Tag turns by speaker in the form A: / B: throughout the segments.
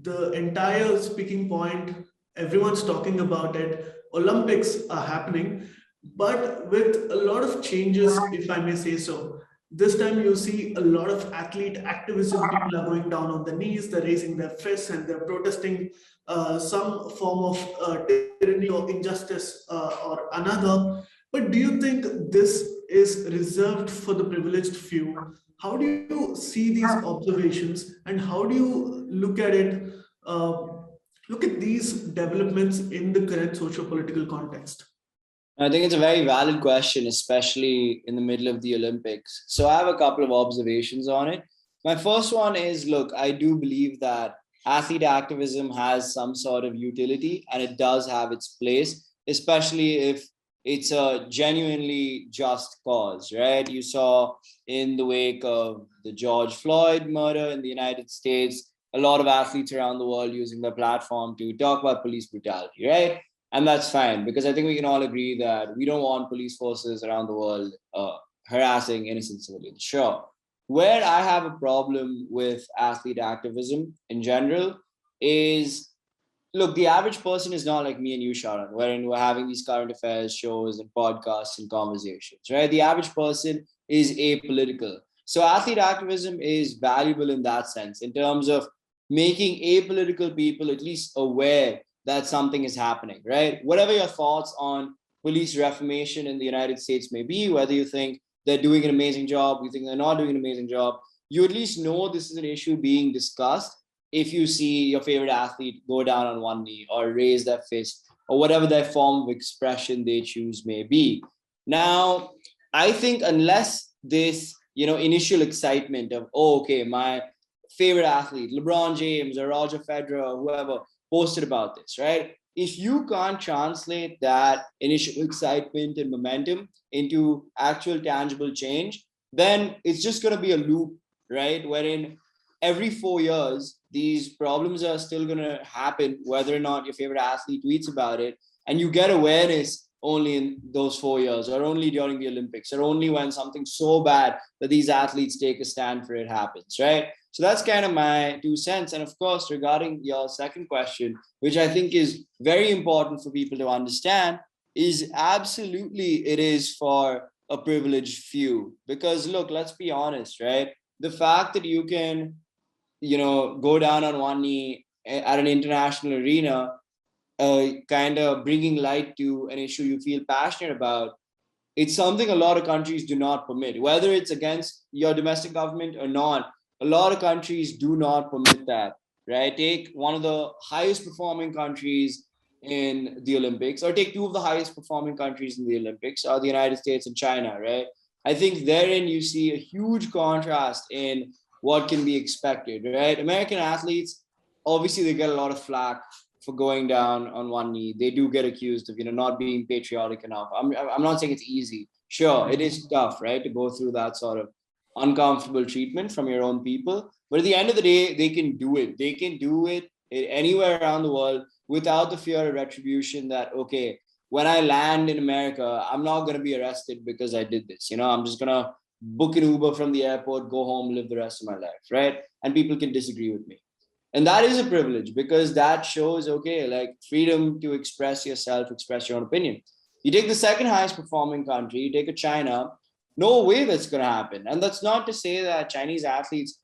A: the entire speaking point, everyone's talking about it. Olympics are happening, but with a lot of changes, if I may say so. This time you see a lot of athlete activism. People are going down on the knees, they're raising their fists, and they're protesting some form of tyranny or injustice or another. But do you think this is reserved for the privileged few? How do you see these observations, and how do you look at it? Uh, Look at these developments in the current socio-political context.
B: I think it's a very valid question, especially in the middle of the Olympics. So I have a couple of observations on it. My first one is, look, I do believe that athlete activism has some sort of utility and it does have its place, especially if it's a genuinely just cause, right? You saw in the wake of the George Floyd murder in the United States, a lot of athletes around the world using their platform to talk about police brutality, right? And that's fine, because I think we can all agree that we don't want police forces around the world harassing innocent civilians. Sure. Where I have a problem with athlete activism in general is, look, the average person is not like me and you, Sharon, wherein we're having these current affairs shows and podcasts and conversations, right? The average person is apolitical. So athlete activism is valuable in that sense, in terms of making apolitical people at least aware that something is happening, right? Whatever your thoughts on police reformation in the United States may be, whether you think they're doing an amazing job, you think they're not doing an amazing job, you at least know this is an issue being discussed if you see your favorite athlete go down on one knee or raise their fist or whatever their form of expression they choose may be. Now, I think unless this, initial excitement of, oh, okay, my favorite athlete, LeBron James or Roger Federer or whoever, posted about this, right? If you can't translate that initial excitement and momentum into actual tangible change, then it's just going to be a loop, right? Wherein every 4 years, these problems are still going to happen, whether or not your favorite athlete tweets about it. And you get awareness only in those 4 years, or only during the Olympics, or only when something so bad that these athletes take a stand for it happens, right? So that's kind of my 2 cents. And of course, regarding your second question, which I think is very important for people to understand, is absolutely it is for a privileged few. Because look, let's be honest, right? The fact that you can, go down on one knee at an international arena, kind of bringing light to an issue you feel passionate about, it's something a lot of countries do not permit, whether it's against your domestic government or not. A lot of countries do not permit that, right? Take one of the highest performing countries in the Olympics, or take two of the highest performing countries in the Olympics, are the United States and China, right? I think therein you see a huge contrast in what can be expected, right? American athletes, obviously they get a lot of flack for going down on one knee. They do get accused of, not being patriotic enough. I'm not saying it's easy. Sure, it is tough, right, to go through that sort of uncomfortable treatment from your own people. But at the end of the day, they can do it. They can do it anywhere around the world without the fear of retribution that, okay, when I land in America, I'm not going to be arrested because I did this. I'm just going to book an Uber from the airport, go home, live the rest of my life, right? And people can disagree with me. And that is a privilege, because that shows, okay, like freedom to express yourself, express your own opinion. You take the second highest performing country, you take a China, no way that's going to happen. And that's not to say that Chinese athletes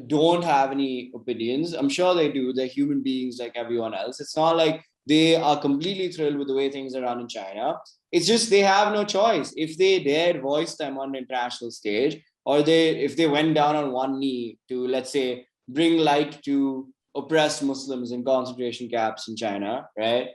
B: don't have any opinions. I'm sure they do. They're human beings like everyone else. It's not like they are completely thrilled with the way things are run in China. It's just they have no choice. If they dared voice them on the international stage, or if they went down on one knee to, let's say, bring light to oppressed Muslims in concentration camps in China, right?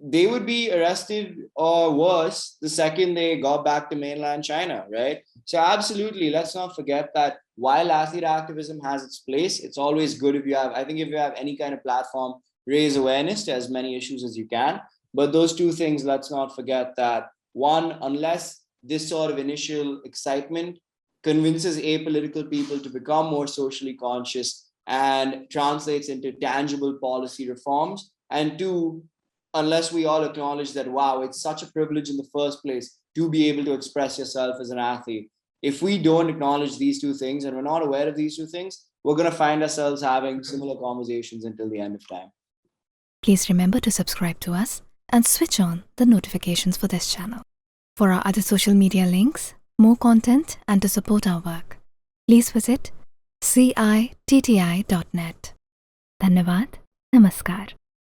B: They would be arrested, or worse, the second they got back to mainland China, right? So absolutely, let's not forget that while athlete activism has its place, it's always good if you have, I think if you have any kind of platform, raise awareness to as many issues as you can. But those two things, let's not forget that one, unless this sort of initial excitement convinces apolitical people to become more socially conscious and translates into tangible policy reforms, and two, unless we all acknowledge that, wow, it's such a privilege in the first place to be able to express yourself as an athlete. If we don't acknowledge these two things and we're not aware of these two things, we're going to find ourselves having similar conversations until the end of time.
C: Please remember to subscribe to us and switch on the notifications for this channel. For our other social media links, more content, and to support our work, please visit citti.net. Dhanyavad. Namaskar.